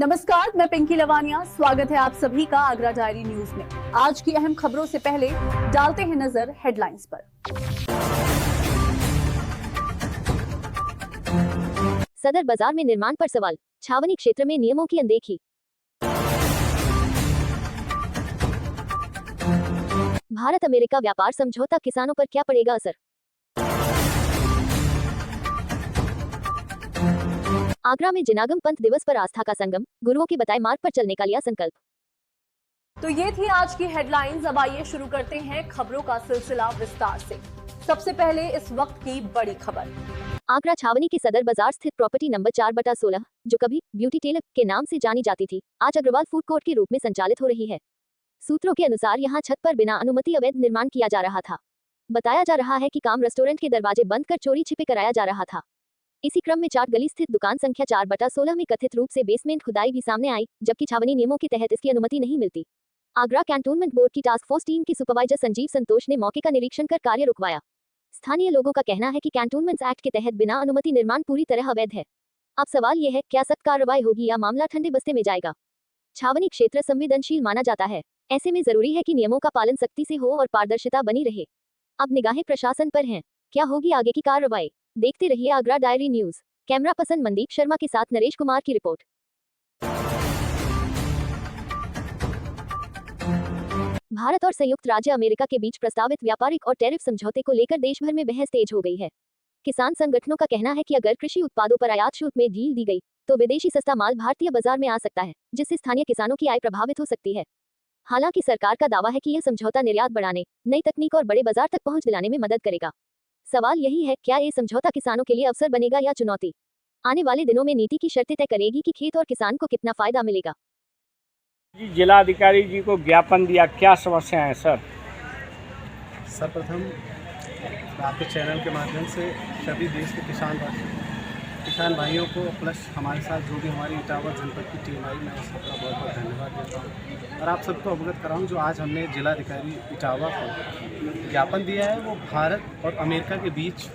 नमस्कार, मैं पिंकी लवानिया। स्वागत है आप सभी का आगरा डायरी न्यूज में। आज की अहम खबरों से पहले डालते हैं नजर हेडलाइंस पर। सदर बाजार में निर्माण पर सवाल, छावनी क्षेत्र में नियमों की अनदेखी। भारत अमेरिका व्यापार समझौता, किसानों पर क्या पड़ेगा असर? आगरा में जिनागम पंथ दिवस पर आस्था का संगम, गुरुओं के बताए मार्ग पर चलने का लिया संकल्प। तो ये थी आज की हेडलाइंस। अब आइए शुरू करते हैं खबरों का सिलसिला विस्तार से। सबसे पहले इस वक्त की बड़ी खबर। आगरा छावनी के सदर बाजार स्थित प्रॉपर्टी नंबर 4/16, जो कभी ब्यूटी टेलर के नाम से जानी जाती थी, आज अग्रवाल फूड कोर्ट के रूप में संचालित हो रही है। सूत्रों के अनुसार यहां छत पर बिना अनुमति अवैध निर्माण किया जा रहा था। बताया जा रहा है कि काम रेस्टोरेंट के दरवाजे बंद कर चोरी छिपे कराया जा रहा था। इसी क्रम में चाट गली स्थित दुकान संख्या 4/16 में कथित रूप से बेसमेंट खुदाई भी सामने आई, जबकि छावनी नियमों के तहत इसकी अनुमति नहीं मिलती। आगरा कैंटोनमेंट बोर्ड की टास्क फोर्स टीम के सुपरवाइजर संजीव संतोष ने मौके का निरीक्षण कर कार्य रुकवाया। स्थानीय लोगों का कहना है कि कैंटोनमेंट एक्ट के तहत बिना अनुमति निर्माण पूरी तरह अवैध है। अब सवाल यह है, क्या सख्त कार्रवाई होगी या मामला ठंडे बस्ते में जाएगा? छावनी क्षेत्र संवेदनशील माना जाता है, ऐसे में जरूरी है कि नियमों का पालन सख्ती से हो और पारदर्शिता बनी रहे। अब निगाहें प्रशासन पर हैं, क्या होगी आगे की कार्रवाई? देखते रहिए Agra diary news. Camera person Mandeep Sharma के साथ नरेश कुमार की रिपोर्ट। भारत और संयुक्त राज्य अमेरिका के बीच प्रस्तावित व्यापारिक और टैरिफ समझौते को लेकर देश भर में बहस तेज हो गई है। किसान संगठनों का कहना है कि अगर कृषि उत्पादों पर आयात शुल्क में ढील दी गई तो विदेशी सस्ता माल भारतीय बाजार में आ सकता है, जिससे स्थानीय किसानों की आय प्रभावित हो सकती है। हालांकि सरकार का दावा है कि यह समझौता निर्यात बढ़ाने, नई तकनीक और बड़े बाजार तक पहुंच दिलाने में मदद करेगा। सवाल यही है, क्या ये समझौता किसानों के लिए अवसर बनेगा या चुनौती? आने वाले दिनों में नीति की शर्तें तय करेगी कि खेत और किसान को कितना फायदा मिलेगा। जिलाधिकारी जी को ज्ञापन दिया, क्या समस्या है सर? सर्वप्रथम आपके चैनल के माध्यम से सभी देश के किसान भाइयों को प्लस हमारे साथ जो भी हमारी इटावा जनपद की टीम आई, मैं उसका बहुत बहुत धन्यवाद देता हूँ। और आप सबको अवगत कराऊँ, जो आज हमने जिलाधिकारी इटावा को ज्ञापन दिया है, वो भारत और अमेरिका के बीच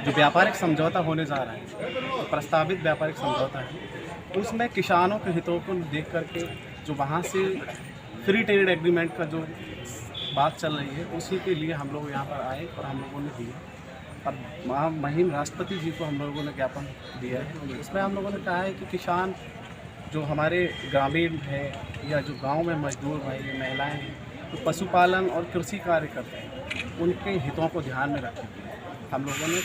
जो व्यापारिक समझौता होने जा रहा है, तो प्रस्तावित व्यापारिक समझौता है, उसमें किसानों के हितों को देख करके जो वहाँ से फ्री ट्रेड एग्रीमेंट का जो बात चल रही है, उसी के लिए हम लोग यहाँ पर आए और हम लोगों ने दिया। और महामहिम राष्ट्रपति जी को हम लोगों ने ज्ञापन दिया है। इसमें हम लोगों ने कहा है कि किसान जो हमारे ग्रामीण है या जो गांव में मजदूर भाई महिलाएं हैं, तो पशुपालन और कृषि कार्य करते हैं, उनके हितों को ध्यान में रखते हुए हम लोगों ने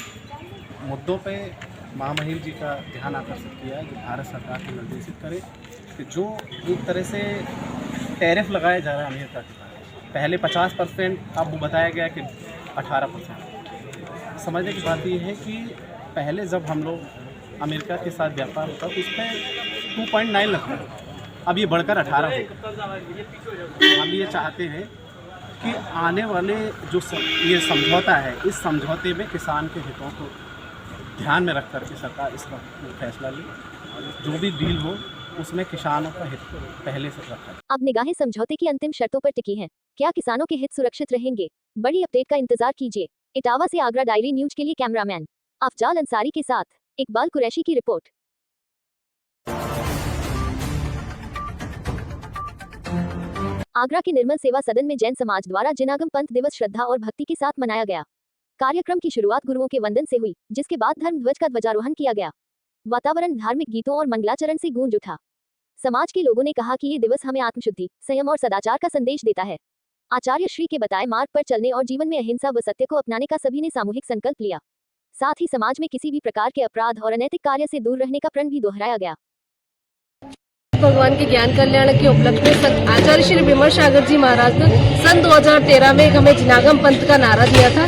मुद्दों पे महामहिम जी का ध्यान आकर्षित किया है, जो भारत सरकार को निर्देशित करे कि जो एक तरह से टैरिफ लगाया जा रहा है अमेरिका के साथ, पहले 50%, अब वो बताया गया कि 18%। समझने की बात यह है कि पहले जब हम लोग अमेरिका के साथ व्यापार होता तो उस पर 2.9 लगता है, अब ये बढ़कर 18 हो। हम ये चाहते हैं कि आने वाले जो ये समझौता है, इस समझौते में किसान के हितों को ध्यान में रख करके सरकार इसका फैसला ले, जो भी डील हो उसमें किसानों का हित पहले से रखा है। अब निगाहें समझौते की अंतिम शर्तों पर टिकी हैं, क्या किसानों के हित सुरक्षित रहेंगे? बड़ी अपडेट का इंतजार कीजिए। इटावा से आगरा डायरी न्यूज के लिए कैमरामैन अफजाल अंसारी के साथ इकबाल कुरैशी की रिपोर्ट। आगरा के निर्मल सेवा सदन में जैन समाज द्वारा जिनागम पंथ दिवस श्रद्धा और भक्ति के साथ मनाया गया। कार्यक्रम की शुरुआत गुरुओं के वंदन से हुई, जिसके बाद धर्म ध्वज का ध्वजारोहण किया गया। वातावरण धार्मिक गीतों और मंगलाचरण से गूंज उठा। समाज के लोगों ने कहा कि ये दिवस हमें आत्मशुद्धि, संयम और सदाचार का संदेश देता है। आचार्य श्री के बताए मार्ग पर चलने और जीवन में अहिंसा व सत्य को अपनाने का सभी ने सामूहिक संकल्प लिया। साथ ही समाज में किसी भी प्रकार के अपराध और अनैतिक कार्य से दूर रहने का प्रण भी दोहराया गया। भगवान के ज्ञान कल्याण के उपलक्ष्य में आचार्य श्री विमल सागर जी महाराज ने सन 2013 में हमें जिनागम पंथ का नारा दिया था।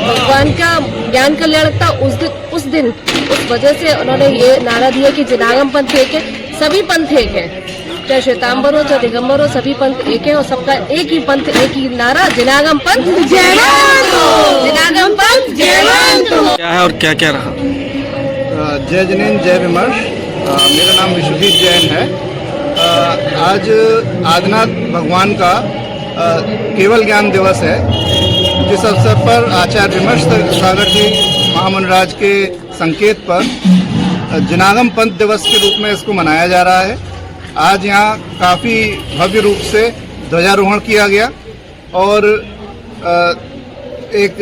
भगवान का ज्ञान कल्याण था उस दिन उस वजह से उन्होंने ये नारा दिया कि जिनागम पंथ एक है, सभी पंथ एक है, चाहे श्वेतांबर हो चाहे दिगंबर हो, सभी पंथ एक है और सबका एक ही पंथ, एक ही नारा, जिनागम पंथ जयवंत हो, जिनागम पंथ जयवंत हो। क्या है और क्या क्या रहा? जय जिनेन्द्र, जय विमर्श। मेरा नाम विश्वजीत जैन है। आज आदिनाथ भगवान का केवल ज्ञान दिवस है, जिस अवसर पर आचार्य विमर्श सागर जी महामुनिराज के संकेत पर जिनागम पंथ दिवस के रूप में इसको मनाया जा रहा है। आज यहाँ काफ़ी भव्य रूप से ध्वजारोहण किया गया और एक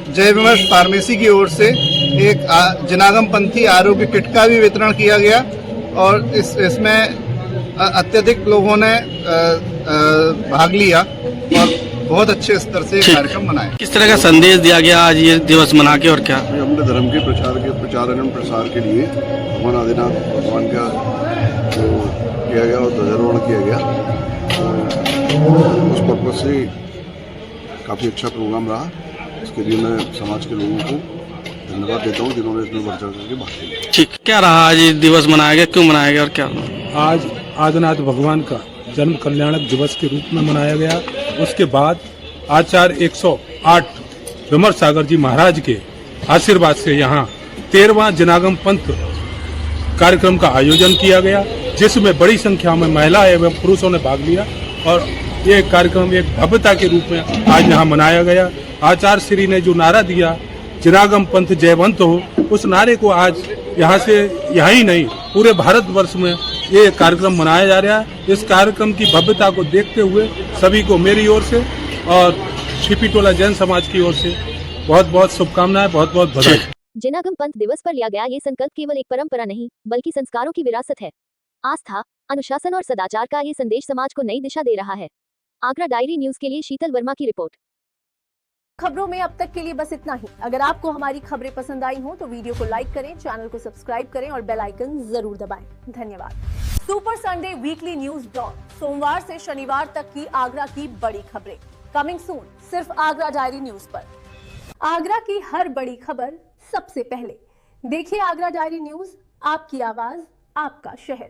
जय विमर्श फार्मेसी की ओर से एक जिनागम पंथी आरोग्य किट का भी वितरण किया गया और इसमें अत्यधिक लोगों ने भाग लिया और बहुत अच्छे स्तर से कार्यक्रम मनाया। किस तरह का संदेश दिया गया आज ये दिवस मना के और क्या? हमने धर्म के प्रचार एवं प्रसार के लिए भगवान आदिनाथ भगवान का जो किया गया और ध्वजारोहण किया गया, तो उस पर्पज से काफ़ी अच्छा प्रोग्राम रहा। इसके लिए मैं समाज के लोगों को धन्यवाद देता हूँ जिन्होंने इसमें बढ़ चढ़ करके भाग लिया। ठीक, क्या रहा आज ये दिवस मनाया गया, क्यों मनाया गया और क्या? आज आदिनाथ भगवान का जन्म कल्याणक दिवस के रूप में मनाया गया। उसके बाद आचार्य 108 विमर्श सागर जी महाराज के आशीर्वाद से यहाँ 13वां जिनागम पंथ कार्यक्रम का आयोजन किया गया, जिसमें बड़ी संख्या में महिला एवं पुरुषों ने भाग लिया और ये कार्यक्रम एक भव्यता के रूप में आज यहाँ मनाया गया। आचार्य श्री ने जो नारा दिया, जिनागम पंथ जयवंत हो, उस नारे को आज यहाँ से यहाँ ही नहीं पूरे भारतवर्ष में ये कार्यक्रम मनाया जा रहा है। इस कार्यक्रम की भव्यता को देखते हुए सभी को मेरी ओर से और शिपी टोला जैन समाज की ओर से बहुत बहुत शुभकामनाएं, बहुत बहुत बधाई। जिनागम पंथ दिवस पर लिया गया ये संकल्प केवल एक परंपरा नहीं बल्कि संस्कारों की विरासत है। आस्था, अनुशासन और सदाचार का ये संदेश समाज को नई दिशा दे रहा है। आगरा डायरी न्यूज के लिए शीतल वर्मा की रिपोर्ट। खबरों में अब तक के लिए बस इतना ही। अगर आपको हमारी खबरें पसंद आई हो तो वीडियो को लाइक करें, चैनल को सब्सक्राइब करें और बेल आइकन जरूर दबाएं। धन्यवाद। Super Sunday weekly news blog, सोमवार से शनिवार तक की आगरा की बड़ी खबरें कमिंग सून सिर्फ आगरा डायरी न्यूज पर। आगरा की हर बड़ी खबर सबसे पहले देखिए आगरा डायरी न्यूज, आपकी आवाज, आपका शहर।